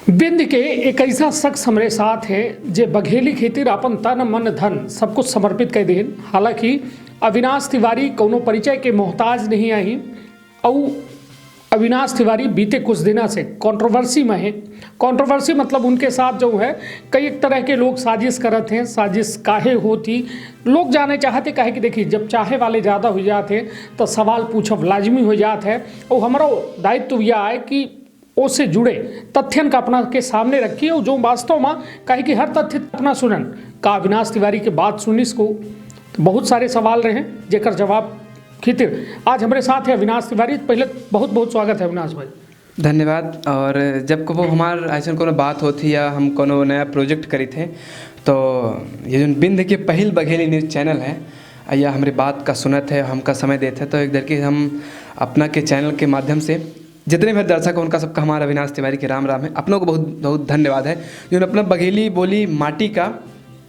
बिंद के एक ऐसा शख्स हमारे साथ है जे बघेली खातिर अपन तन मन धन सब कुछ समर्पित कर देन। हालांकि अविनाश तिवारी कोनो परिचय के मोहताज नहीं आई और अविनाश तिवारी बीते कुछ दिनों से कंट्रोवर्सी में है। कंट्रोवर्सी मतलब उनके साथ जो है कई एक तरह के लोग साजिश करते हैं। साजिश काहे होती लोग जाने चाहते काहे कि देखिए जब चाहे वाले ज़्यादा हो जाते तो सवाल पूछब लाजमी हो जाता है और हमारा दायित्व यह है कि उससे जुड़े तथ्यन का अपना के सामने रखिए और जो वास्तव में कहे कि हर तथ्य अपना सुनन का अविनाश तिवारी के बात सुनिस को तो बहुत सारे सवाल रहे जेकर जवाब खितिर आज हमारे साथ है अविनाश तिवारी। पहले बहुत बहुत स्वागत है अविनाश भाई। धन्यवाद। और जब को वो हमार ऐसा कोनो बात होती या हम कोनो नया प्रोजेक्ट करी थे तो ये जो बिंद के पहल बघेली न्यूज़ चैनल है या हमारी बात का सुनत है हमका समय देते हैं तो एक दर के हम अपना के चैनल के माध्यम से जितने भी दर्शक हैं उनका सबका हमारा अविनाश तिवारी के राम राम है। अपनों को बहुत बहुत धन्यवाद है जो अपना बघेली बोली माटी का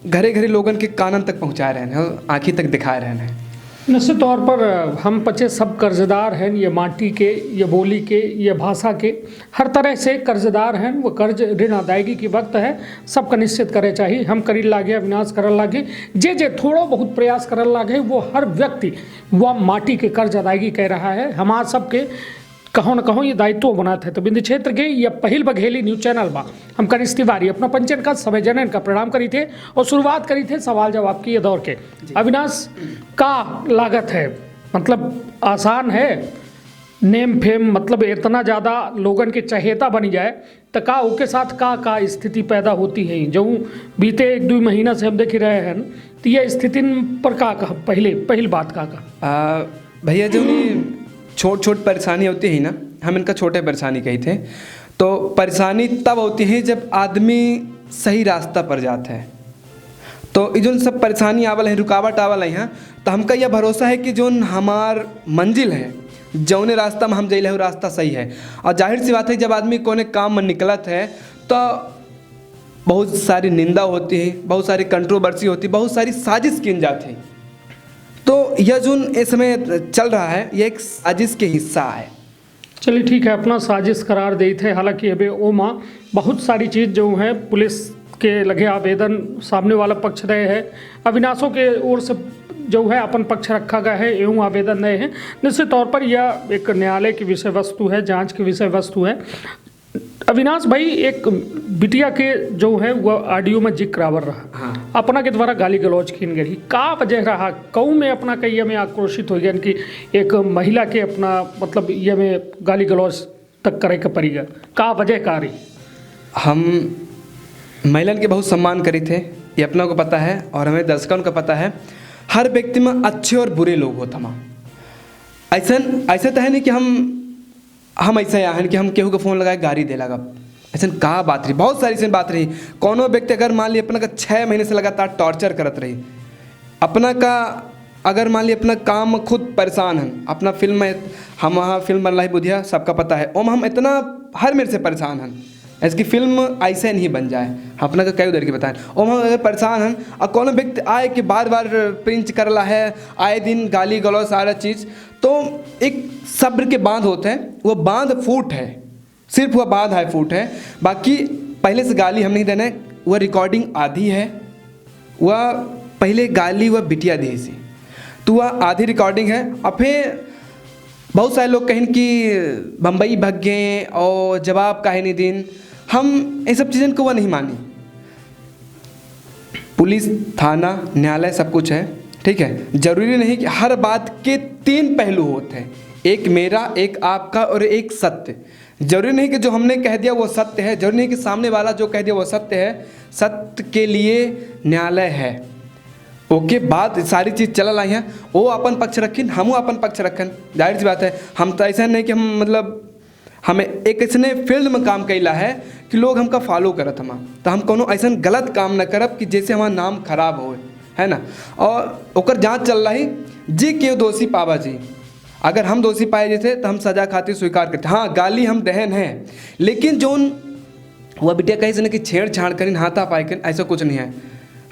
घरे घरे लोगन के कानन तक पहुँचा रहे हैं और आँखी तक दिखा रहे हैं। निश्चित तौर पर हम पचे सब कर्जदार हैं, ये माटी के, ये बोली के, ये भाषा के, हर तरह से कर्जदार हैं। वो कर्ज ऋण अदायगी की वक्त है सबका निश्चित करे चाहिए। हम करी लागे अविनाश करल लागे जे थोड़ा बहुत प्रयास करल लागे वो हर व्यक्ति वह माटी के कर्ज अदायगी कह रहा है। हमारा सबके कहो न कहो ये दायित्व बनाते हैं। तो बिंद क्षेत्र के ये पहल बघेली न्यूज़ चैनल बा हम कनिष्ठ तिवारी अपना पंचन का समय जनन का प्रणाम करी थे और शुरुआत करी थे सवाल जवाब की ये दौर के। अविनाश का लागत है मतलब आसान है नेम फेम मतलब इतना ज़्यादा लोगन के चहेता बनी जाए तो का उसके साथ का स्थिति पैदा होती है जो बीते एक दो महीना से हम देख रहे हैं तो ये स्थिति पर का पहली बात का भैया जो छोट छोट परेशानी होती है ना हम इनका छोटे परेशानी कही थे तो परेशानी तब होती है जब आदमी सही रास्ता पर जाता है। तो ये जो सब परेशानी आवल है रुकावट आवल है यहाँ तो हमका यह भरोसा है कि जो हमार मंजिल है जौने रास्ता में हम जैले वो रास्ता सही है। और जाहिर सी बात है जब आदमी कोने काम में निकलत है तो बहुत सारी निंदा होती है, बहुत सारी कंट्रोवर्सी होती है, बहुत सारी साजिश की जाती है। तो यह जो इस समय चल रहा है ये एक साजिश के हिस्सा है। चलिए ठीक है अपना साजिश करार दे थे। हालांकि अबे ओमा बहुत सारी चीज़ जो है पुलिस के लगे आवेदन सामने वाला पक्ष रहे हैं अविनाशों के ओर से जो है अपन पक्ष रखा गया है एवं आवेदन नए हैं। निश्चित तौर पर यह एक न्यायालय की विषय वस्तु है, जांच की विषय वस्तु है। अविनाश भाई एक बिटिया के जो है वह ऑडियो में जिक्र आवर रहा हाँ। अपना के द्वारा गाली गलौज खीन गई का वजह रहा कऊ में अपना कई में आक्रोशित हो गया कि एक महिला के अपना मतलब ये में गाली गलौज तक करे के पड़ी गया का वजह का रही। हम महिलन के बहुत सम्मान करी थे ये अपना को पता है और हमें दर्शकों को पता है। हर व्यक्ति में अच्छे और बुरे लोग होता हम ऐसा तो है नहीं कि हम ऐसा यहाँ हैं कि हम केहू का फ़ोन लगाए गाड़ी दे लगा ऐसा कहा बात रही। बहुत सारी ऐसी बात रही। कोनो व्यक्ति अगर मान ली अपना का 6 महीने से लगातार टॉर्चर करत रही अपना का अगर मान ली अपना काम खुद परेशान हैं अपना फिल्म में हम वहाँ फिल्म बन रही बुधिया सबका पता है ओम हम इतना हर मेरे से परेशान हैं इसकी फिल्म ऐसे नहीं बन जाए अपना का कई उधर की बताएं ओम हम अगर परेशान हैं और कोनो व्यक्ति आए कि बार बार प्रिंच करला है आए दिन गाली गलौज सारा चीज़ तो एक सब्र के बांध होते हैं वो बांध फूट है सिर्फ वह बांध है फूट है बाकी पहले से गाली हम नहीं देने वह रिकॉर्डिंग आधी है वह पहले गाली वह बिटिया दी सी तो वह आधी रिकॉर्डिंग है। और फिर बहुत सारे लोग कहें कि बम्बई भग गए और जवाब काहे नहीं दिन हम ये सब चीज़ें को वह नहीं मानी। पुलिस थाना न्यायालय सब कुछ है ठीक है। जरूरी नहीं कि हर बात के 3 पहलू होते हैं एक मेरा एक आपका और एक सत्य। जरूरी नहीं कि जो हमने कह दिया वो सत्य है, जरूरी नहीं कि सामने वाला जो कह दिया वो सत्य है। सत्य के लिए न्यायालय है ओके बाद सारी चीज़ चल आई हैं वो अपन पक्ष रखिन हम अपन पक्ष रखन। जाहिर सी बात है हम तो ऐसा नहीं कि हम मतलब हमें एक ऐसे फील्ड में काम कैला है कि लोग हमका फॉलो करत हम तो हम कोनो ऐसा गलत काम न करब कि जैसे हमारा नाम खराब हो है ना। और ओकर जांच चल रही जी के दोषी पावा जी अगर हम दोषी पाए जैसे तो हम सजा खातिर स्वीकार करते हाँ गाली हम दहन हैं लेकिन जो वह बिटिया कहीं से ना कि छेड़छाड़ करें हाथा पाए करें ऐसा कुछ नहीं है।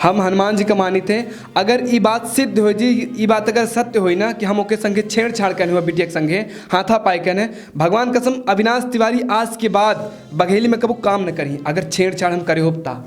हम हनुमान जी का मानित थे। अगर ये बात सिद्ध हो जी, ये बात अगर सत्य हुई ना कि हम ओके संगे छेड़छाड़ करने हुआ बिटिया के संगे हाथा पाई करने, भगवान कसम अविनाश तिवारी आज के बाद बघेली में कबू काम न करी अगर छेड़छाड़ हम करे होता।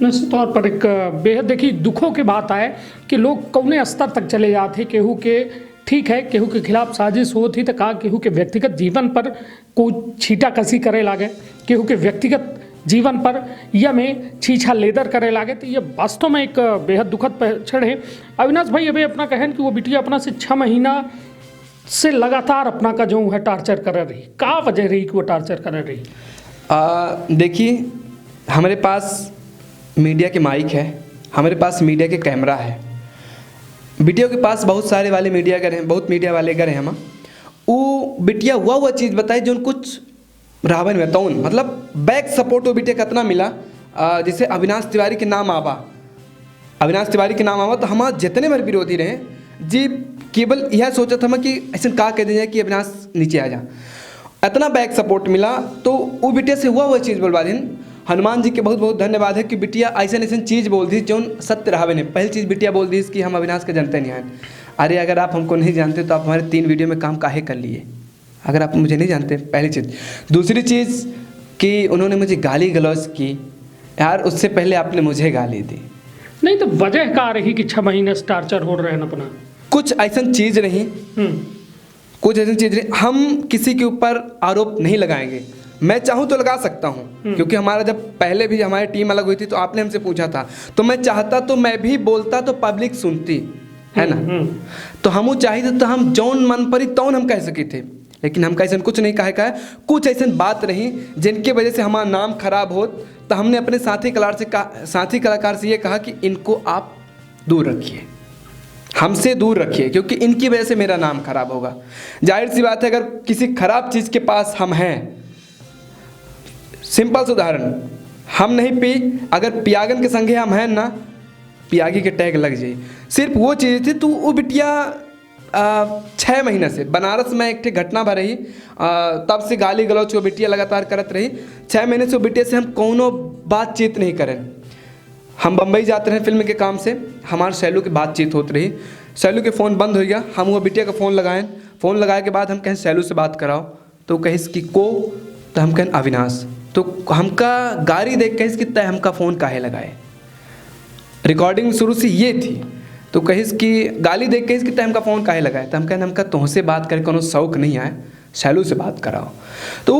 निश्चित तौर पर एक बेहद देखिए दुखों की बात है कि लोग कौने स्तर तक चले जाते, केहू के ठीक है केहू के खिलाफ साजिश होती तो कहा केहू के व्यक्तिगत जीवन पर कोई छीटा कसी करे लागे, केहू के व्यक्तिगत जीवन पर या में छीछा लेदर करे लागे। तो ये वास्तव में एक बेहद दुखद क्षण है। अविनाश भाई अभी अपना कहन कि वो बिटिया अपना से 6 महीना से लगातार अपना का जो है टार्चर कर रही, का वजह रही कि वो टार्चर कर रही? देखिए हमारे पास मीडिया के माइक है, हमारे पास मीडिया के कैमरा है, बिटिया के पास बहुत सारे वाले मीडिया कर हैं, बहुत मीडिया वाले कर हैं। हम वो बिटिया हुआ चीज़ बताई जो कुछ रावण में तौन मतलब बैक सपोर्ट वो बिटिया कितना मिला। जैसे अविनाश तिवारी के नाम आवा, अविनाश तिवारी के नाम आवा तो हमारे जितने बार विरोधी रहे जी केवल यह सोचा था कि ऐसा का कह दिया कि अविनाश नीचे आ जा, इतना बैक सपोर्ट मिला। तो वो बिटिया से हुआ चीज़ बोलवा दिन हनुमान जी के बहुत बहुत धन्यवाद है कि बिटिया ऐसा ऐसा चीज़ बोल दी जो सत्य रहा ने। पहली चीज़ बिटिया बोल दी कि हम अविनाश के जानते नहीं हैं। अरे अगर आप हमको नहीं जानते तो आप हमारे 3 वीडियो में काम काहे कर लिए, अगर आप मुझे नहीं जानते, पहली चीज़। दूसरी चीज़ कि उन्होंने मुझे गाली गलौज की, यार उससे पहले आपने मुझे गाली दी। नहीं तो वजह क्या रही कि 6 महीने से टार्चर हो रहे हैं अपना? कुछ ऐसा चीज़ नहीं, कुछ ऐसी चीज़ नहीं। हम किसी के ऊपर आरोप नहीं लगाएंगे, मैं चाहूँ तो लगा सकता हूँ क्योंकि हमारा जब पहले भी हमारी टीम अलग हुई थी तो आपने हमसे पूछा था, तो मैं चाहता तो मैं भी बोलता तो पब्लिक सुनती है ना। तो हम चाहिए तो हम जौन मन परी तौन हम कह सके थे, लेकिन हम कैसे कुछ नहीं कहा। कुछ ऐसी बात रही जिनके वजह से हमारा नाम खराब हो, तो हमने अपने साथी कलाकार से ये कहा कि इनको आप दूर रखिए, हमसे दूर रखिए, क्योंकि इनकी वजह से मेरा नाम खराब होगा। जाहिर सी बात है अगर किसी खराब चीज़ के पास हम हैं, सिंपल सा उदाहरण, हम नहीं पी, अगर पियागन के संगे हम हैं ना, पियागी के टैग लग जाए। सिर्फ वो चीज़ थी। तो वो बिटिया 6 महीने से बनारस में एक घटना भर रही, तब से गाली गलौज वो बिटिया लगातार करत रही। 6 महीने से वो बिटिया से हम कोनो बातचीत नहीं करें। हम बम्बई जाते रहे फिल्म के काम से, हमारे शैलू की बातचीत होती रही, शैलू के फ़ोन बंद हो गया, हम वो बिटिया का फ़ोन लगाएं, फ़ोन लगाए के बाद हम कहें शैलू से बात कराओ, तो कहीं कि को, तो हम कहें अविनाश, तो हमका गाड़ी देख कहीं कि तय हमका फ़ोन काहे लगाए। रिकॉर्डिंग शुरू से ये थी, तो कहिस कि गाली देख कहिस कि तय हमका फ़ोन काहे लगाए, तो हम कहें हमका तुमसे बात करके कोनो शौक नहीं आए, शैलू से बात कराओ। तो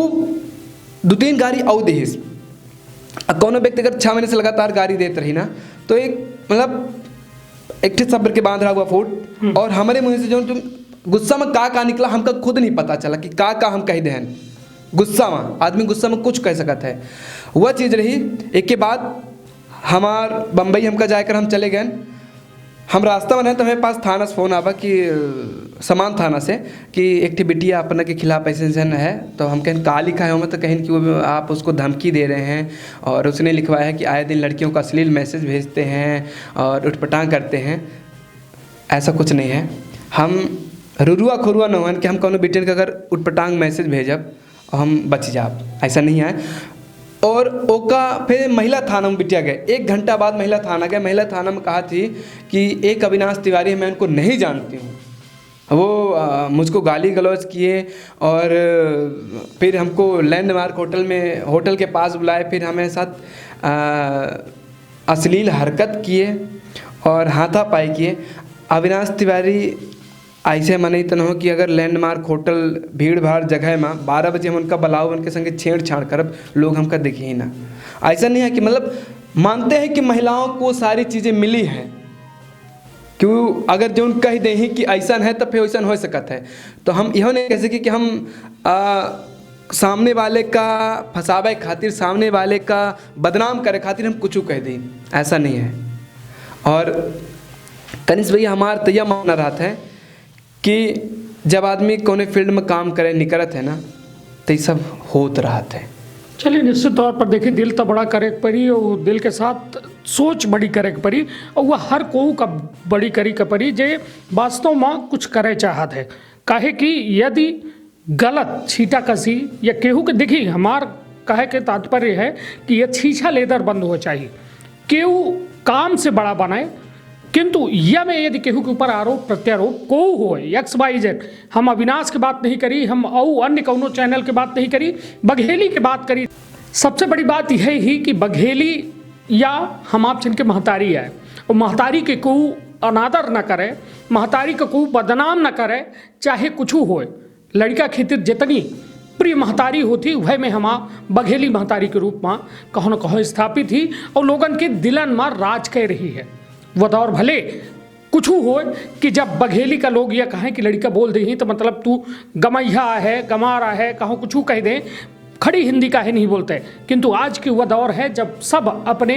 2-3 गाड़ी और देहिस। कोनो व्यक्ति अगर 6 महीने से लगातार गाड़ी देते रही ना, तो एक मतलब एक सब्र के बांध रहा हुआ फूट, और हमारे मुँह से जो तुम गुस्सा में का निकला हमका खुद नहीं पता चला कि का हम कह दें। गुस्सा में आदमी गुस्सा में कुछ कह सकता है, वह चीज़ रही। एक के बाद हमार बम्बई हमका जाकर हम चले गए, हम रास्ता में रहे तो हमारे पास थाना से फ़ोन आवा कि समान थाना से कि एक बिटिया अपना के खिलाफ ऐसे है। तो हम कहें कहा लिखा है हमें, तो कहें कि वो आप उसको धमकी दे रहे हैं, और उसने लिखवाया है कि आए दिन लड़कियों को अश्लील मैसेज भेजते हैं और उठपटांग करते हैं। ऐसा कुछ नहीं है, हम रुरुआ खुरुआ न हुआ कि हम कोनो बिटिया का अगर उठपटांग मैसेज भेजब और हम बच जाब, ऐसा नहीं है। और ओका फिर महिला थाना में बिटिया गए, 1 घंटा बाद महिला थाना गए। महिला थाना में कहा थी कि एक अविनाश तिवारी है, मैं उनको नहीं जानती हूँ, वो मुझको गाली गलौज किए, और फिर हमको लैंडमार्क होटल के पास बुलाए, फिर हमारे साथ अश्लील हरकत किए और हाथापाई किए। अविनाश तिवारी ऐसे मना तो न हो कि अगर लैंडमार्क होटल भीड़ भाड़ जगह में 12 बजे हम उनका बुलाओ, उनके संगे छेड़छाड़ करब, लोग हमका देखिए ना। ऐसा नहीं है कि मतलब मानते हैं कि महिलाओं को सारी चीज़ें मिली हैं, क्यों अगर जो उन कह दें कि ऐसा है तो फिर वैसा हो सकता है। तो हम यह नहीं कह सके कि हम सामने वाले का फंसावे खातिर, सामने वाले का बदनाम करे खातिर हम कुछ कह दें, ऐसा नहीं है। और कनिष्ठ भैया हमारा तो यह मानना रहा है कि जब आदमी कोने फील्ड में काम करे निकलत है ना, तो ये सब होत रहा है। चलिए निश्चित तौर पर देखिए दिल तो बड़ा करे के पड़ी, और दिल के साथ सोच बड़ी करे के पड़ी, और वह हर कोई का बड़ी करी के पड़ी जे वास्तव में कुछ करे चाहत है। काहे कि यदि गलत छीटा कसी या केहू के देखी, हमार कहे के तात्पर्य है कि यह छीछा लेदर बंद हो चाहिए। केहू काम से बड़ा बनाए। किंतु यह में यदि केहू के ऊपर आरोप प्रत्यारोप को हो XYZ, हम अविनाश की बात नहीं करी, हम अन्य कौनो चैनल की बात नहीं करी, बघेली की बात करी। सबसे बड़ी बात यह ही कि बघेली या हम आप जिनके महतारी है, और महतारी के को अनादर न करे, महतारी के को बदनाम न करे, चाहे कुछ हो। लड़का खातिर जितनी प्रिय महतारी होती वह में हम बघेली महतारी के रूप में कहो न कहो स्थापित ही और लोगन के दिलन में राज कर रही है। वह दौर भले कुछ हो कि जब बघेली का लोग यह कहें कि लड़का बोल दे तो मतलब तू गमैया है, गमारा है, कहो कुछ कह दें, खड़ी हिंदी का है नहीं बोलते। किंतु आज की वह दौर है जब सब अपने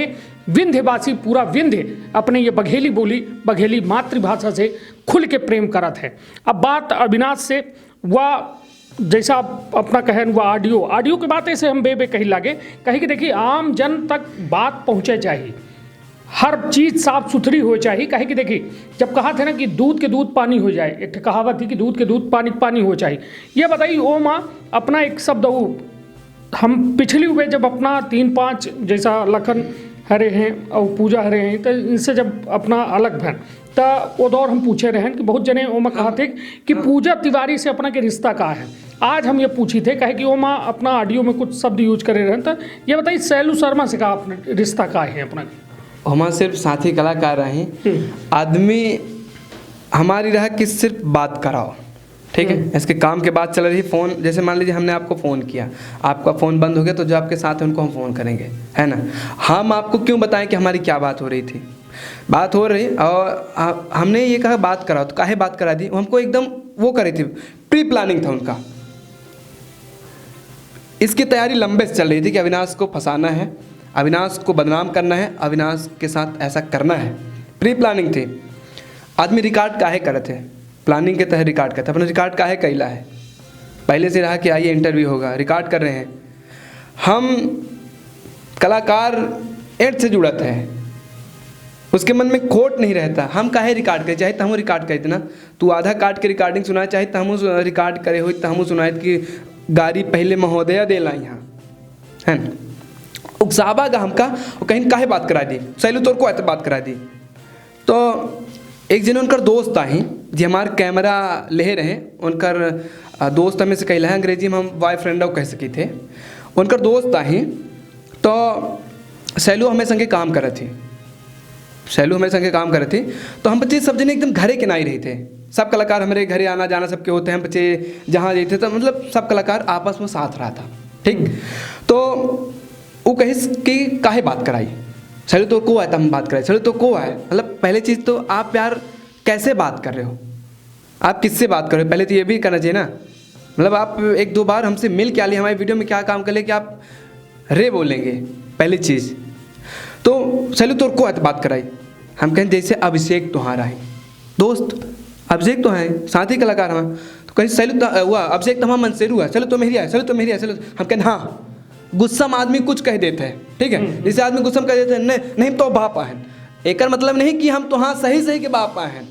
विंध्यवासी, पूरा विंध्य अपने ये बघेली बोली, बघेली मातृभाषा से खुल के प्रेम करत है। अब बात अविनाश से वह जैसा अपना कहन वह ऑडियो की बात ऐसे हम बे कही लागे कहीं कि देखिए आम जन तक बात पहुँचे चाहिए, हर चीज़ साफ सुथरी हो चाहिए। कहे कि देखिए जब कहा था ना कि दूध के दूध पानी हो जाए, एक कहावत थी कि दूध के दूध पानी हो चाहिए। ये बताइए ओ माँ अपना एक शब्द वो हम पिछली हुए जब अपना 3-5 जैसा लखन हरे हैं और पूजा हरे हैं तो इनसे जब अपना अलग भैन तो वो दौर हम पूछे रहे कि बहुत जने ओमा कहा थे कि पूजा तिवारी से अपना के रिश्ता का है। आज हम ये पूछी थे कहे कि ओमा अपना ऑडियो में कुछ शब्द यूज करे रहे तो ये बताइए सैलू शर्मा से कहा अपने रिश्ता का है अपना हमारा सिर्फ साथी कलाकार रहे, आदमी हमारी रहा कि सिर्फ बात कराओ, ठीक है। इसके काम के बाद चल रही फ़ोन, जैसे मान लीजिए हमने आपको फ़ोन किया, आपका फ़ोन बंद हो गया तो जो आपके साथ है उनको हम फ़ोन करेंगे, है ना। हम आपको क्यों बताएं कि हमारी क्या बात हो रही थी, बात हो रही और हमने ये कहा बात कराओ तो काहे बात करा दी। हमको एकदम वो करे थे, प्री प्लानिंग था उनका, इसकी तैयारी लंबे से चल रही थी कि अविनाश को फंसाना है, अविनाश को बदनाम करना है, अविनाश के साथ ऐसा करना है। प्री प्लानिंग थी। आदमी रिकॉर्ड काहे करे थे, प्लानिंग के तहत रिकॉर्ड करते, अपना रिकॉर्ड काहे कैला है, पहले से रहा कि आइए इंटरव्यू होगा, रिकॉर्ड कर रहे हैं। हम कलाकार एड से जुड़त है, उसके मन में खोट नहीं रहता, हम काहे रिकॉर्ड करें, चाहे तो हम रिकॉर्ड करे थे ना, तू आधा काट के रिकॉर्डिंग सुनाए, चाहे तो हम रिकॉर्ड करे हो तो हम सुनाए कि गाड़ी पहले महोदया देला यहाँ है ना, उकसाबा गा हमका और कहीं काहे बात करा दी, सैलू तोर को ऐसे बात करा दी। तो एक जन उनकर दोस्त आई जी हमारे कैमरा ले रहे, उनकर दोस्त हमें से कहला है, अंग्रेजी में हम बॉयफ्रेंड कह सकी थे। उनकर दोस्त आई तो सैलू हमें संगे काम करे थी, सैलू हमारे संगे काम करे थी। तो हम बच्चे सब जने एकदम घरे के नहीं रहे थे, सब कलाकार हमारे घरे आना जाना सबके होते हैं, बच्चे जहाँ जाते तो मतलब सब कलाकार आपस में साथ रहा था, ठीक। तो वो कहिस कि काहे बात कराई, सैलू तो को आया, हम बात कराई, सैलू तो को आया, मतलब पहले चीज़ तो आप यार कैसे बात कर रहे हो, आप किससे बात कर रहे हो, पहले तो ये भी करना चाहिए ना। मतलब आप 1-2 बार हमसे मिल के आ लिए, हमारी वीडियो में क्या काम कर ले कि आप रे बोलेंगे, पहली चीज़। तो सैलू तो को आया बात कराई, हम कहें जैसे अभिषेक तुम्हारा है दोस्त, अभिषेक तो है साथी कलाकार हमारा, तो कहीं सैलू हुआ अभिषेक तो हमारा मनसेरू है, चलो तो मेरी है, चलो तो मेरी है, चलो हम कहें हाँ। गुस्सा में आदमी कुछ कह देते हैं, ठीक है, जैसे आदमी गुस्सा में कह देते हैं नहीं तो बाप आहन, एक मतलब नहीं कि हम तो हाँ सही के बाप आहन।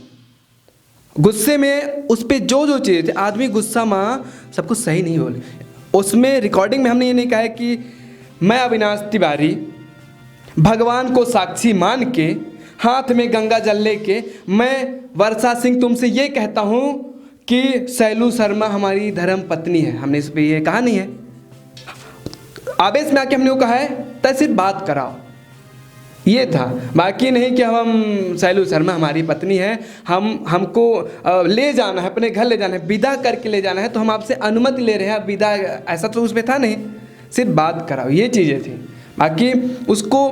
गुस्से में उस पर जो चीज़ आदमी गुस्सा में सब कुछ सही नहीं बोले। उसमें रिकॉर्डिंग में हमने ये नहीं कहा है कि मैं अविनाश तिवारी भगवान को साक्षी मान के हाथ में गंगा जल लेके मैं वर्षा सिंह तुमसे ये कहता हूँ कि सैलू शर्मा हमारी धर्म पत्नी है, हमने इस पर ये कहा नहीं है। आवेश में आके हमने वो कहा है तो सिर्फ बात कराओ, ये था, बाकी नहीं कि हम सैलू शर्मा हमारी पत्नी है, हमको ले जाना है, अपने घर ले जाना है, विदा करके ले जाना है, तो हम आपसे अनुमति ले रहे हैं विदा, ऐसा तो उसमें था नहीं, सिर्फ बात कराओ, ये चीज़ें थी। बाकी उसको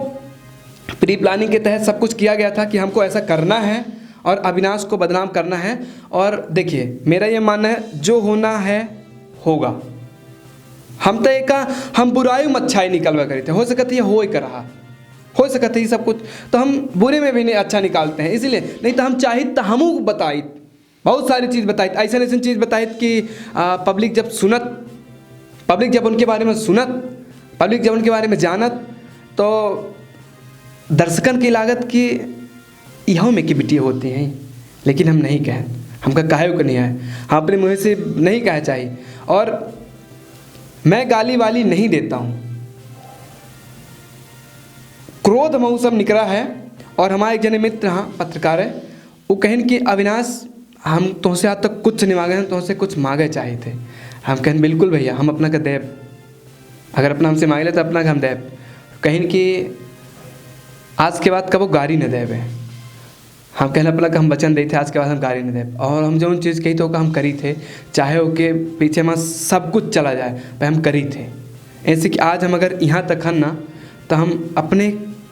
प्री प्लानिंग के तहत सब कुछ किया गया था कि हमको ऐसा करना है और अविनाश को बदनाम करना है। और देखिए मेरा ये मानना है जो होना है होगा, हम तो एक हम बुराई में अच्छाई निकलवा करे थे, हो सकता है हो ही कर रहा, हो सकता है ये सब कुछ, तो हम बुरे में भी नहीं अच्छा निकालते हैं, इसलिए नहीं तो हम चाहिए तो हमू बताई बहुत सारी चीज़ बताई, ऐसा चीज़ बताई कि पब्लिक जब सुनत, पब्लिक जब उनके बारे में सुनत, पब्लिक जब उनके बारे में जानत, तो दर्शकन की लागत की यहों में की बिटिया होती हैं, लेकिन हम नहीं कहें, हमका काहे को नहीं है, हम अपने मुँह से नहीं कहा चाहिए। और मैं गाली वाली नहीं देता हूँ, क्रोध में सब निकला है और हमारे एक जने मित्र हाँ पत्रकार है, वो कहन कि अविनाश हम तुमसे आज तक कुछ नहीं मांगे हैं, तुमसे कुछ मांगे चाहिए थे। हम कहन बिल्कुल भैया, हम अपना का देव, अगर अपना हमसे मांग ले तो अपना का हम देव। कहें कि आज के बाद कबो गाड़ी न देव है। हम कहना अपना का हम वचन दे थे आज के बाद हम गाड़ी न देव, और हम जो उन चीज़ कही तो हम करी थे, चाहे ओके पीछे में सब कुछ चला जाए पर हम करी थे। ऐसे कि आज हम अगर यहाँ तक हन ना तो हम अपने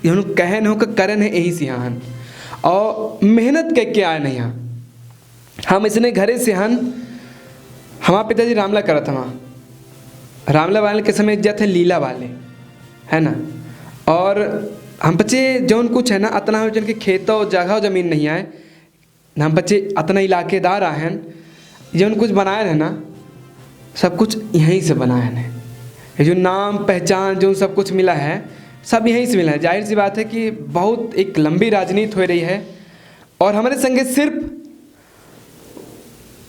यूँ कहे न हो कि करें है यही से यहाँ हन, और मेहनत करके आए नहीं यहाँ। हम इसने घरे से हन, हमारे पिताजी रामला करत हमा, रामला वाले के समय जाते लीला वाले है ना, और हम बच्चे जौन कुछ है ना अतना हो जन के खेतों जगह ज़मीन नहीं आए, हम बच्चे अतना इलाकेदार आए हैं, जौन कुछ बनाए हैं ना सब कुछ यहीं से बनाए हैं। ये जो नाम पहचान जो सब कुछ मिला है सब यहीं से मिला है। जाहिर सी बात है कि बहुत एक लंबी राजनीति हो रही है, और हमारे संगे सिर्फ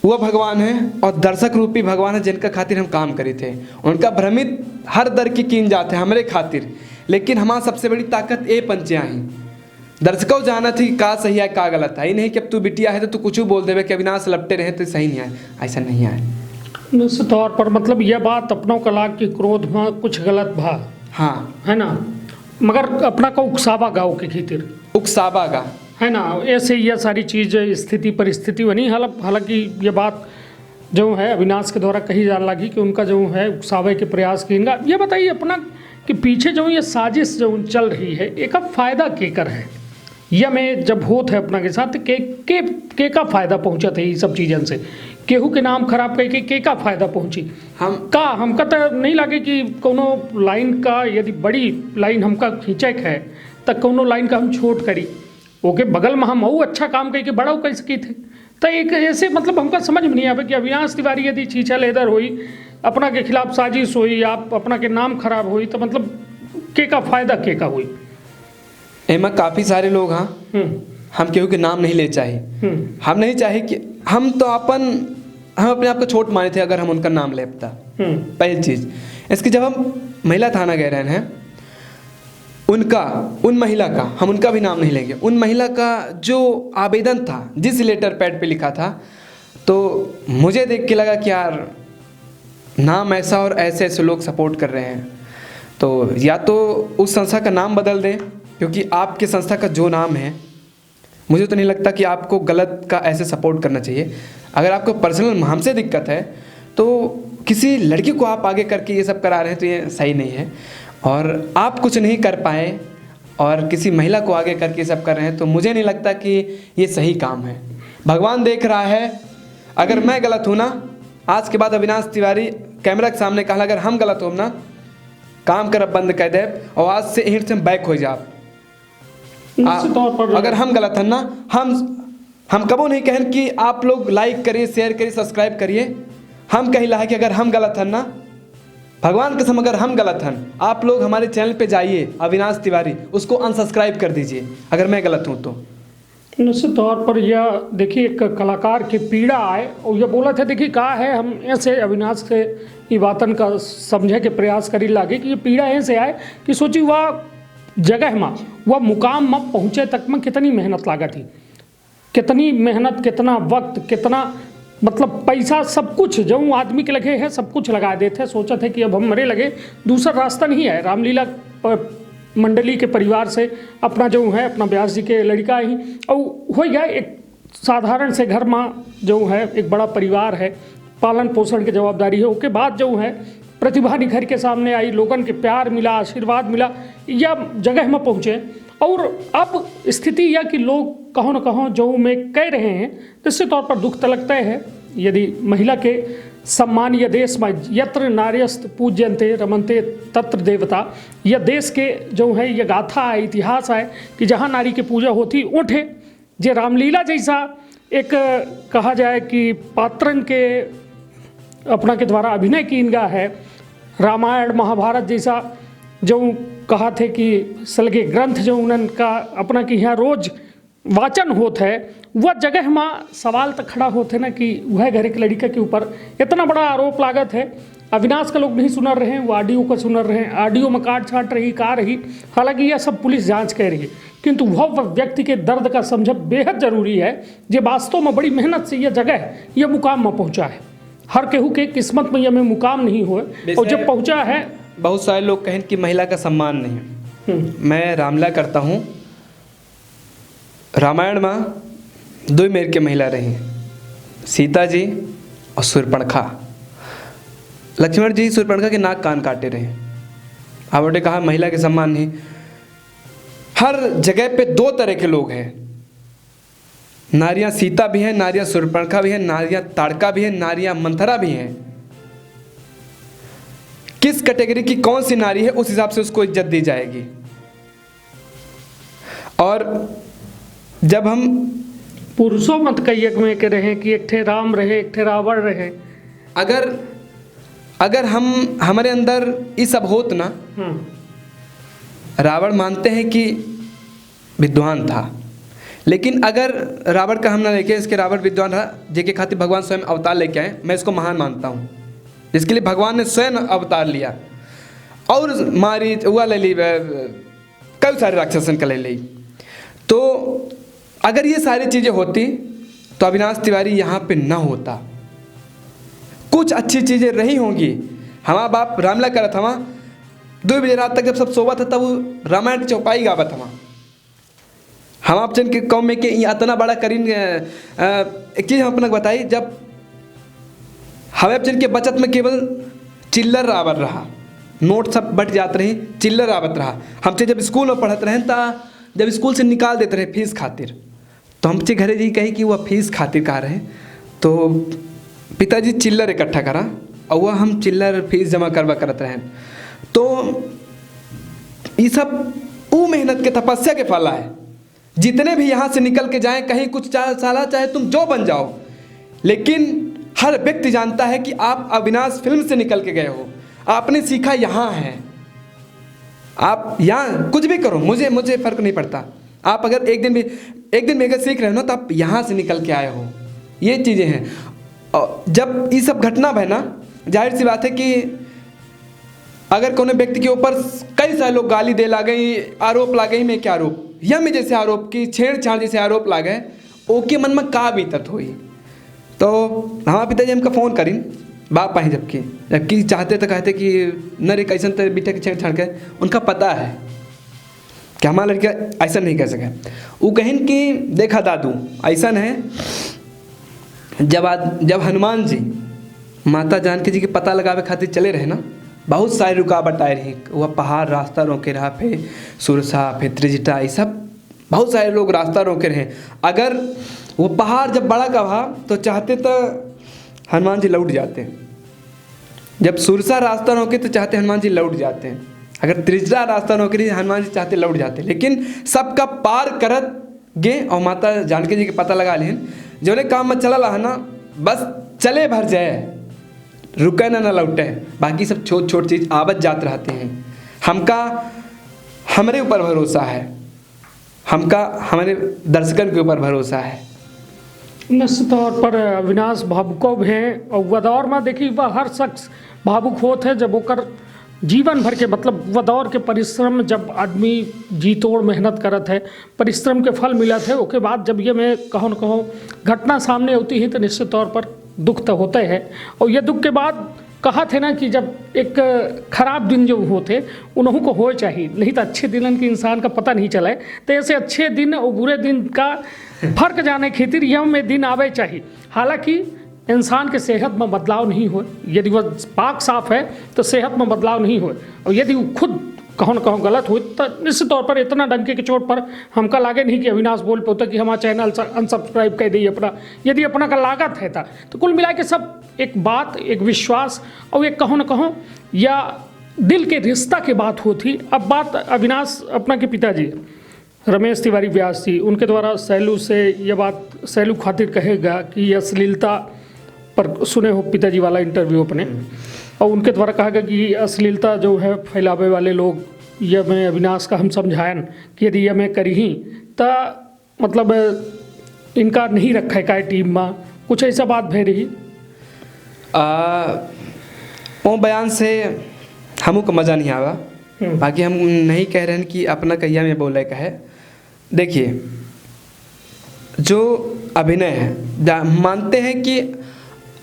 वह भगवान है और दर्शक रूपी भगवान है जिनका खातिर हम काम करे थे। उनका भ्रमित हर दर की कीन जाते हैं हमारे खातिर, लेकिन हमारा सबसे बड़ी ताकत ये पंचे ही दर्शकों जाना थी का सही है का गलत है। ये नहीं कि अब तू बिटिया है तो तू कुछ बोल देवे कि अविनाश लपटे रहे तो सही नहीं आए, ऐसा नहीं आए। निश्चित तौर पर मतलब यह बात अपनों कला की क्रोध में कुछ गलत भा हाँ है ना, मगर अपना को उकसावा गाँव के खीतिर उकसाबा का है ना, ऐसे यह सारी चीज़ स्थिति परिस्थिति बनी। हालांकि ये बात जो है अविनाश के द्वारा कही जा लगी कि उनका जो है उकसावे के प्रयास की। इनका ये बताइए अपना कि पीछे जो ये साजिश जो चल रही है एक अब फायदा केकर है, या में जब होत है अपना के साथ के का फायदा पहुंचा था ये सब चीज़न से, केहू के नाम खराब करके के का फायदा पहुंची हमका तो नहीं लगे कि कोनो लाइन का यदि बड़ी लाइन हमका खींचक है तो कोनो लाइन का हम छोट करी ओके बगल में हम अच्छा काम करके बड़ा कर सकी थे। तो एक ऐसे मतलब हमका समझ में नहीं आवे कि अविनाश तिवारी यदि छीछा लेदर हुई अपना के खिलाफ साजिश हुई आप अपना के नाम खराब हुई तो मतलब के का फायदा के का हुई। एमा काफ़ी सारे लोग हाँ हम केहू के नाम नहीं ले चाहिए, हम नहीं चाहे कि हम तो हम अपने आप को छोट माने थे अगर हम उनका नाम लेता। पहली चीज़ इसकी जब हम महिला थाना गए रहे हैं उन महिला का हम उनका भी नाम नहीं लेंगे, उन महिला का जो आवेदन था जिस लेटर पैड पे लिखा था तो मुझे देख के लगा कि यार नाम ऐसा और ऐसे ऐसे लोग सपोर्ट कर रहे हैं, तो या तो उस संस्था का नाम बदल दें, क्योंकि आपके संस्था का जो नाम है मुझे तो नहीं लगता कि आपको गलत का ऐसे सपोर्ट करना चाहिए। अगर आपको पर्सनल हमसे दिक्कत है तो किसी लड़की को आप आगे करके ये सब करा रहे हैं तो ये सही नहीं है, और आप कुछ नहीं कर पाए और किसी महिला को आगे करके ये सब कर रहे हैं तो मुझे नहीं लगता कि ये सही काम है। भगवान देख रहा है, अगर मैं गलत हूँ ना आज के बाद अविनाश तिवारी कैमरा के सामने कहा अगर हम गलत हो ना काम कर बंद कर दे और आज से यहीं से बैक हो जा। अगर हम गलत हैं ना हम कबो नहीं कहें कि आप लोग लाइक करिए शेयर करिए सब्सक्राइब करिए, हम कही ला है कि अगर हम गलत हैं ना भगवान कसम अगर हम गलत हैं आप लोग हमारे चैनल पे जाइए अविनाश तिवारी उसको अनसब्सक्राइब कर दीजिए अगर मैं गलत हूँ तो। निश्चित तौर पर यह देखिए एक कलाकार की पीड़ा आए और यह बोला था देखिए कहा है हम ऐसे अविनाश से ये बातन का समझे के प्रयास करी लागे कि ये पीड़ा ऐसे आए कि सोची वह जगह में वह मुकाम में पहुँचे तक में कितनी मेहनत लागा थी, कितनी मेहनत कितना वक्त कितना मतलब पैसा सब कुछ जो आदमी के लगे है सब कुछ लगा देते, सोचा थे कि अब हम मरे लगे दूसरा रास्ता नहीं है। रामलीला मंडली के परिवार से अपना जो है अपना व्यास जी के लड़का ही और हो गया एक साधारण से घर में जो है एक बड़ा परिवार है पालन पोषण की जवाबदारी है। उसके बाद जो है प्रतिभा निखर के सामने आई, लोगन के प्यार मिला आशीर्वाद मिला या जगह में पहुँचे और अब स्थिति यह कि लोग कहो न कहो जो में कह रहे हैं निश्चित तौर पर दुख तलकता है यदि महिला के सम्मान यह देश में यत्र नार्यस्त पूज्यंते रमनते तत्र देवता, यह देश के जो है यह गाथा है इतिहास है कि जहाँ नारी की पूजा होती उठे जे रामलीला जैसा एक कहा जाए कि पात्रन के अपना के द्वारा अभिनय की इनका है, रामायण महाभारत जैसा जो कहा थे कि सलगे ग्रंथ जो उनका अपना कि यहाँ रोज वाचन होता है वह जगह में सवाल तक खड़ा होते ना कि वह घर के लड़का के ऊपर इतना बड़ा आरोप लागत है अविनाश का लोग नहीं सुन रहे हैं, वो ऑडियो को सुन रहे हैं, ऑडियो में काट छाट रही का रही। हालांकि यह सब पुलिस जांच कर रही है, किंतु वह व्यक्ति के दर्द का समझब बेहद जरूरी है जो वास्तव में बड़ी मेहनत से यह जगह यह मुकाम में पहुंचा है। हर केहू के किस्मत में यह में मुकाम नहीं हुए और जब पहुंचा है। बहुत सारे लोग कहें कि महिला का सम्मान नहीं है। मैं रामला करता हूँ, रामायण में दो मेर के महिला रही, सीता जी और सूर्पणखा। लक्ष्मण जी सूर्पणखा के नाक कान काटे रहे। आपने कहा महिला के सम्मान नहीं। हर जगह पे दो तरह के लोग हैं, नारियां सीता भी हैं, नारियां सूर्पणखा भी हैं, नारियां ताड़का भी हैं, नारियां मंथरा भी हैं। किस कैटेगरी की कौन सी नारी है उस हिसाब से उसको इज्जत दी जाएगी। और जब हम पुरुषों मत कहिए में के रहे कि एक थे राम रहे एक थे रावण रहे। अगर हम हमारे अंदर ये सब होत ना, रावण मानते हैं कि विद्वान था, लेकिन अगर रावण का हम ना लेके इसके रावण विद्वान रहा जिसके खातिर भगवान स्वयं अवतार लेके आए, मैं इसको महान मानता हूँ। जिसके लिए भगवान ने स्वयं अवतार लिया और मारी हुआ ले ली, कई सारे राक्षसन का ले ली। तो अगर ये सारी चीज़ें होती तो अविनाश तिवारी यहाँ पे ना होता। कुछ अच्छी चीज़ें रही होंगी। हमारा बाप रामला करा था वहाँ 2 बजे रात तक जब सब सोवा था तब वो रामायण की चौपाई गावा था वहाँ। हम आप जन के कौम में के इतना बड़ा करीन एक चीज़ हम अपना बताई, जब हमें जन के बचत में केवल चिल्लर आवत रहा, नोट सब बट जाते रहे, चिल्लर आवत रहा। हमसे जब स्कूल में पढ़ते रहे ता जब स्कूल से निकाल देते रहे फीस खातिर, तो हमसे घरे जी कही कि वह फीस खातिर कहा रहे, तो पिताजी चिल्लर इकट्ठा करा और वह हम चिल्लर फीस जमा करवा करते रहे। तो ये सब वो मेहनत के तपस्या के फल है। जितने भी यहाँ से निकल के जाएं, कहीं कुछ साला चाहे तुम जो बन जाओ, लेकिन हर व्यक्ति जानता है कि आप अविनाश फिल्म से निकल के गए हो, आपने सीखा यहाँ है। आप यहाँ कुछ भी करो, मुझे फर्क नहीं पड़ता। आप अगर एक दिन भी अगर सीख रहे हो ना, तो आप यहाँ से निकल के आए हो। ये चीज़ें हैं। और जब ये सब घटना है ना, जाहिर सी बात है कि अगर कोई व्यक्ति के ऊपर कई सारे लोग गाली दे ला गई, आरोप ला गई, में क्या आरोप या में जैसे आरोप की छेड़छाड़ जैसे आरोप ला गए, ओके मन में का बीतत हुई। तो हमारे पिताजी हमका फ़ोन करीन बाप पाए, जबकि चाहते तो कहते कि न रे कैसन तो बेटे के छेड़छाड़ के, उनका पता है कि हमारा लड़का ऐसा नहीं कर सके। वो कहें कि देखा दादू ऐसा है, जब हनुमान जी माता जानकी जी के पता लगावे खातिर चले रहे ना, बहुत सारी रुकावट आए रही। वह पहाड़ रास्ता रोके रहा, फिर सुरसा, फिर त्रिजटा, ये सब बहुत सारे लोग रास्ता रोके रहे। अगर वो पहाड़ जब बड़ा का था तो चाहते तो हनुमान जी लौट जाते। जब सुरसा रास्ता रोके तो चाहते हनुमान जी लौट जाते हैं। अगर त्रिजटा रास्ता रोके रही हनुमान जी चाहते लौट जाते, लेकिन सबका पार करत गे और माता जानकी जी के पता लगा लेन। जो काम में चला रहा ना, बस चले भर जाए, रुके ना लौटे। बाकी सब छोट छोट चीज़ आवत जात रहते हैं। हमका हमारे ऊपर भरोसा है, हमका हमारे दर्शकन के ऊपर भरोसा है। निश्चित तौर पर अविनाश भावुक हैं और वह दौर में देखिए वह हर शख्स भावुक होते है जब होकर जीवन भर के मतलब वह दौर के परिश्रम, जब आदमी जी तोड़ मेहनत करत है, परिश्रम के फल मिलत है, उसके बाद जब ये मैं कहूँ न कहूँ घटना सामने होती है तो निश्चित तौर पर दुख तो होता है। और ये दुख के बाद कहा थे ना कि जब एक खराब दिन जो होते उन्हों को हो चाहिए, नहीं तो अच्छे दिन के इंसान का पता नहीं चला है। तो ऐसे अच्छे दिन और बुरे दिन का फर्क जाने खातिर यह में दिन आवे चाहिए। हालांकि इंसान के सेहत में बदलाव नहीं हो, यदि वह पाक साफ है तो सेहत में बदलाव नहीं हो, और यदि वो खुद कहूँ न कहूँ गलत हो तो निश्चित तौर पर इतना डंके के चोट पर हमका लागे नहीं कि अविनाश बोल पाता कि हमारा चैनल अनसब्सक्राइब कर दिए अपना, यदि अपना का लागत है था। तो कुल मिला के सब एक बात, एक विश्वास और एक कहूँ न कहूँ या दिल के रिश्ता की बात होती। अब बात अविनाश अपना के पिताजी रमेश तिवारी व्यास जी, उनके द्वारा सैलू से यह बात सैलू खातिर कहेगा कि अश्लीलता पर सुने हो पिताजी वाला इंटरव्यू अपने, और उनके द्वारा कहा गया कि अश्लीलता जो है फैलावे वाले लोग, यह मैं अविनाश का हम समझायन कि यदि यह मैं करी ही तो मतलब इनका नहीं रखा है का टीम में, कुछ ऐसा बात भय रही। वो बयान से हमू को मज़ा नहीं आवा। बाकी हम नहीं कह रहे हैं कि अपना कहिया में बोले का है। देखिए, जो अभिनय है, मानते हैं कि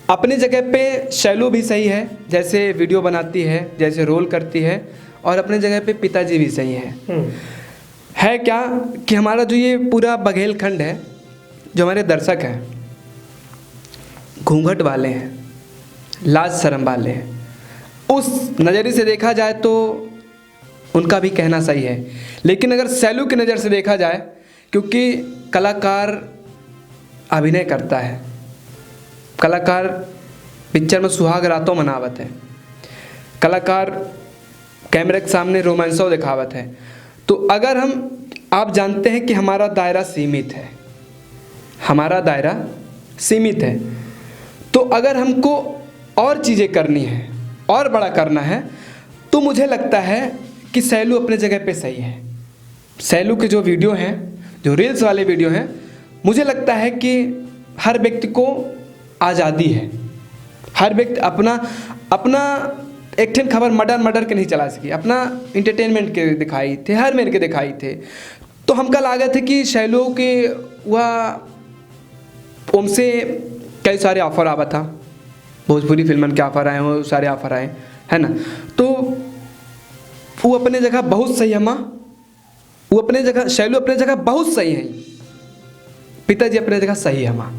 अपनी जगह पे शैलू भी सही है, जैसे वीडियो बनाती है, जैसे रोल करती है, और अपनी जगह पे पिताजी भी सही है क्या कि हमारा जो ये पूरा बघेलखंड है, जो हमारे दर्शक हैं, घूंघट वाले हैं, लाज शर्म वाले हैं, उस नज़रिए से देखा जाए तो उनका भी कहना सही है। लेकिन अगर शैलू की नज़र से देखा जाए, क्योंकि कलाकार अभिनय करता है, कलाकार पिक्चर में सुहाग रातों मनावत है, कलाकार कैमरे के सामने रोमांसो दिखावत है। तो अगर आप जानते हैं कि हमारा दायरा सीमित है, हमारा दायरा सीमित है, तो अगर हमको और चीज़ें करनी है और बड़ा करना है, तो मुझे लगता है कि शैलू अपने जगह पे सही है। शैलू के जो वीडियो हैं, जो रील्स वाले वीडियो हैं, मुझे लगता है कि हर व्यक्ति को आज़ादी है। हर व्यक्ति अपना एक ठन खबर मर्डर के नहीं चला सकी, अपना इंटरटेनमेंट के दिखाई थे, हर मेर के दिखाई थे। तो हमका लागत है कि शैलू के वह उनसे कई सारे ऑफर आवा था, भोजपुरी फिल्मन के ऑफर आए, वो सारे ऑफर आए, है ना। तो वो अपने जगह बहुत सही है माँ, वो अपने जगह, शैलू अपने जगह बहुत सही है, पिताजी अपने जगह सही है माँ।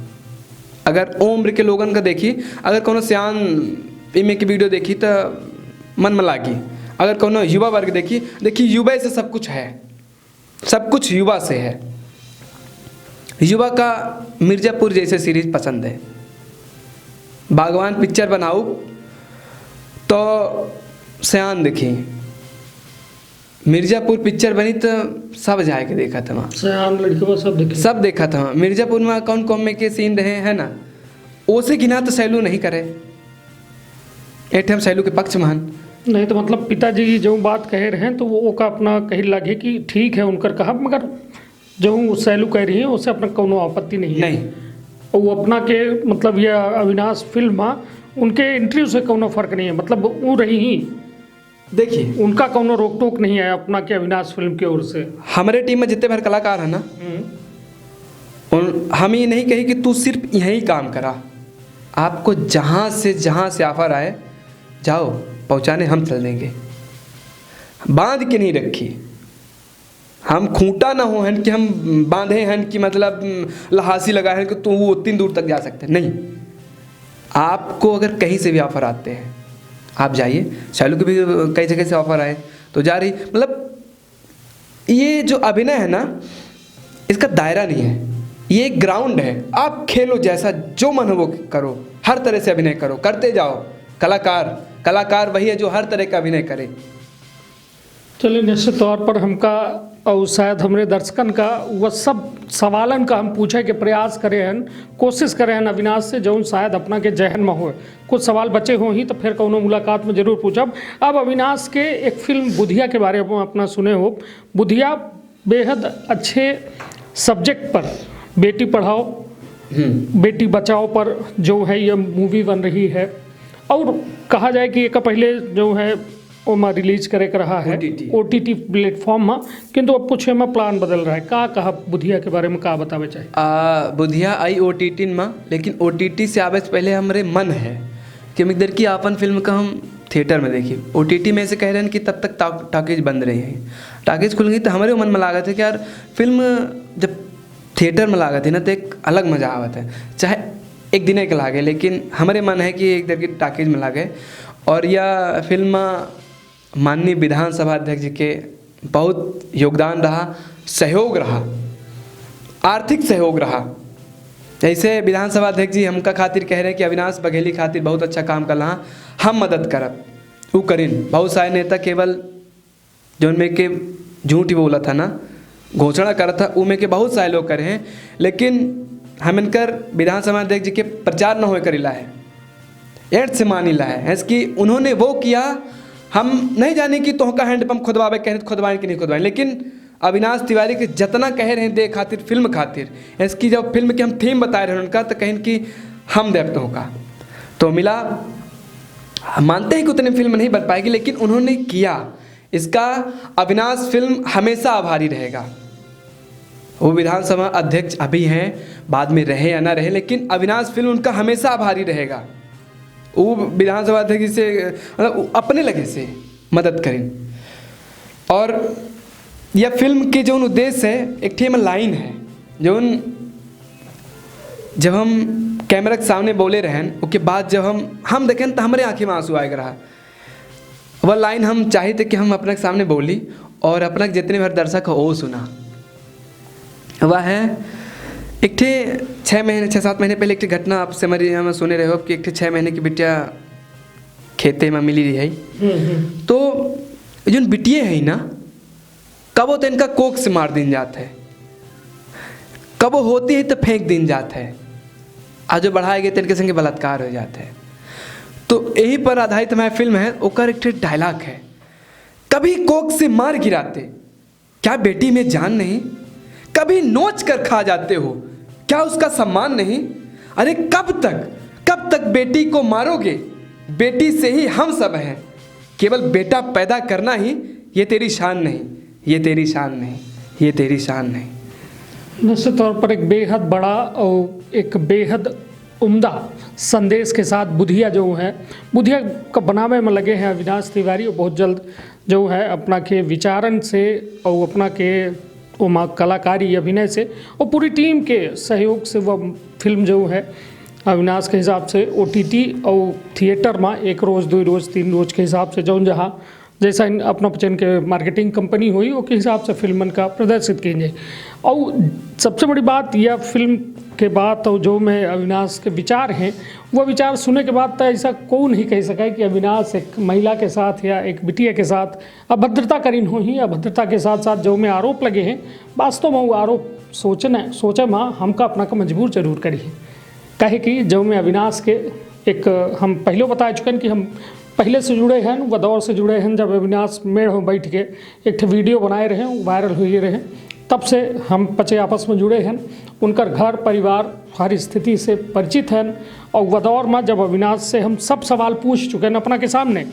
अगर उम्र के लोगन का देखी, अगर कोनो सियान इमे की वीडियो देखी तो मन में लागी, अगर कोनो युवा वर्ग देखी युवा से सब कुछ है, सब कुछ युवा से है। युवा का मिर्ज़ापुर जैसे सीरीज पसंद है, बागवान पिक्चर बनाओ तो सियान देखी, मिर्ज़ापुर पिक्चर बनी तो सब जाए के देखा था वहाँ, सियान लड़कियों सब देखा था वहाँ। मिर्ज़ापुर में कौन कौन में के सीन रहे हैं ना, ओसे गिना तो शैलू नहीं करे, एक हम शैलू के पक्ष में नहीं। तो मतलब पिताजी जो बात कह रहे हैं तो वो का अपना कही लगे कि ठीक है उनकर कहा, मगर जो शैलू कह रही है उससे अपना कोनो आपत्ति नहीं है। वो अपना के मतलब ये अविनाश फिल्म उनके इंटरव्यू से कोनो फर्क नहीं है, मतलब वो रही ही, देखिए उनका कोनो रोक टोक नहीं है अपना के अविनाश फिल्म की ओर से। हमारे टीम में जितने भर कलाकार है ना, हम ये नहीं कही कि तू सिर्फ यहीं काम करा, आपको जहाँ से ऑफर आए जाओ पहुँचाने, हम चल देंगे। बांध के नहीं रखी, हम खूंटा ना हो हैं कि हम बांधे हैं कि मतलब लहासी लगा है कि तू वो उतनी दूर तक जा सकते, नहीं। आपको अगर कहीं से भी ऑफर आते हैं आप जाइए। शैलू के भी कई जगह से ऑफर आए तो जा रही, मतलब ये जो अभिनय है ना, इसका दायरा नहीं है, ये एक ग्राउंड है। आप खेलो, जैसा जो मन हो वो करो, हर तरह से अभिनय करो, करते जाओ। कलाकार वही है जो हर तरह का अभिनय करे। चलिए, निश्चित तौर पर हमका और शायद हमारे दर्शकन का वह सब सवालन का हम पूछे के प्रयास करे हैं, कोशिश करे हैं अविनाश से, जो शायद अपना के जहन में हो। कुछ सवाल बचे हो ही तो फिर कौनो मुलाकात में जरूर पूछब। अब अविनाश के एक फिल्म बुधिया के बारे में अपना सुने हो। बुधिया बेहद अच्छे सब्जेक्ट पर, बेटी पढ़ाओ बेटी बचाओ पर जो है ये मूवी बन रही है, और कहा जाए कि एक पहले जो है ओमा रिलीज करे कर रहा है OTT प्लेटफॉर्म में, किंतु अब कुछ में प्लान बदल रहा है। कहा बुधिया के बारे में का बतावे चाहिए? बुधिया आई OTT में, लेकिन OTT से आवे से पहले हमारे मन है कि मिकदर की आपन फिल्म का हम थिएटर में देखिए। OTT में से कह रहे हैं कि तब तक टाकीज बंद रही है, टाकीज खुल गई तो हमारे मन में लागत है कि यार फिल्म जब थिएटर में लागत है ना तो एक अलग मज़ा आवत है, चाहे एक दिन एक लागे, लेकिन हमारे मन है कि एक देर की टाकीज में लागे। और यह फिल्म माननीय विधानसभा अध्यक्ष जी के बहुत योगदान रहा, सहयोग रहा, आर्थिक सहयोग रहा। जैसे विधानसभा अध्यक्ष जी हमका खातिर कह रहे हैं कि अविनाश बघेली खातिर बहुत अच्छा काम कर रहा, हम मदद करब, वो करीन। बहुत सारे नेता केवल जो में के झूठ ही बोला था ना, घोषणा करा था, उनमें के बहुत सारे लोग करे हैं, लेकिन हम इनकर विधानसभा अध्यक्ष जी के प्रचार न हो करीला है, एड से मानीला है कि उन्होंने वो किया। हम नहीं जाने कि तोहका हैंडपम्प खुदवावे कहें तो खुदवाएं कि नहीं खुदवाएं, लेकिन अविनाश तिवारी के जितना कह रहे हैं दे खातिर, फिल्म खातिर, इसकी जब फिल्म की हम थीम बता रहे हैं उनका, तो कहें कि हम देव तोहका तो मिला। मानते हैं कि उतनी फिल्म नहीं बन पाएगी, लेकिन उन्होंने किया। इसका अविनाश फिल्म हमेशा आभारी रहेगा। वो विधानसभा अध्यक्ष अभी हैं, बाद में रहे या ना रहे, लेकिन अविनाश फिल्म उनका हमेशा आभारी रहेगा। वो विधानसभा अध्यक्ष से मतलब अपने लगे से मदद करें। और यह फिल्म के जो उद्देश्य है, एक ठे में लाइन है जो जब हम कैमरा के सामने बोले रहन, उसके बाद जब हम देखें तो हमारे आँखें में आंसू आएगा रहा। वह लाइन हम चाहे थे कि हम अपने सामने बोली और अपना जितने भर दर्शक हो वो सुना। वह है एक ठे 6-7 महीने पहले एक ठे घटना आपसे हम सुने रहे हो कि एक ठे 6 महीने की बिटिया खेते में मिली रही है। तो जो बिटिया है ना, कबो तो इनका कोक से मार दिन जाता है, कबो होती है तो फेंक दिन जाता है, आज जो बढ़ाए गए तो इनके संगे बलात्कार हो जाते हैं। तो यही पर आधारित हमारी फिल्म है। ओकर एक ठे डायलॉग है, कभी कोक से मार गिराते, क्या बेटी में जान नहीं? कभी नोच कर खा जाते हो, क्या उसका सम्मान नहीं? अरे कब तक बेटी को मारोगे? बेटी से ही हम सब हैं, केवल बेटा पैदा करना ही ये तेरी शान नहीं, ये तेरी शान नहीं, ये तेरी शान नहीं। निश्चित तौर पर एक बेहद बड़ा और एक बेहद उम्दा संदेश के साथ बुधिया जो है, बुधिया का बनावे में लगे हैं अविनाश तिवारी। और बहुत जल्द जो है अपना के विचारन से और अपना के कलाकारी अभिनय से और पूरी टीम के सहयोग से वह फिल्म जो है अविनाश के हिसाब से OTT और थिएटर में 1 रोज़ 2 रोज़ 3 रोज़ के हिसाब से जौन जहाँ जैसा अपना पचन के मार्केटिंग कंपनी हुई वो के हिसाब से फिल्मन का प्रदर्शित की जाए। और सबसे बड़ी बात यह फिल्म के बाद तो जो मैं अविनाश के विचार हैं, वह विचार सुनने के बाद तो ऐसा कोई नहीं कह सका कि अविनाश एक महिला के साथ या एक बिटिया के साथ अभद्रता करीन हो ही। अभद्रता के साथ साथ जो में आरोप लगे हैं, वास्तव में वो आरोप सोचे में हमका अपना का मजबूर जरूर करी है। कहे कि जो में अविनाश के एक हम पहले बता चुके हैं कि हम पहले से जुड़े हैं, वह दौर से जुड़े हैं जब अविनाश मेड़ में बैठ के एक वीडियो बनाए रहे, वायरल हुए रहे, तब से हम पचे आपस में जुड़े हैं। उनकर घर परिवार हर स्थिति से परिचित हैं। और वह दौर में जब अविनाश से हम सब सवाल पूछ चुके हैं अपना के सामने,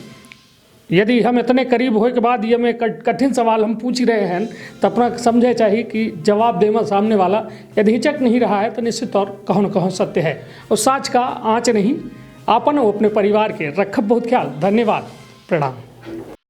यदि हम इतने करीब होए के बाद ये में कठिन सवाल हम पूछ रहे हैं तो अपना समझे चाहिए कि जवाब देना सामने वाला यदि हिचक नहीं रहा है तो निश्चित तौर कहो न कहो सत्य है। और साच का आँच नहीं आपन वो अपने परिवार के रखब बहुत ख्याल। धन्यवाद, प्रणाम।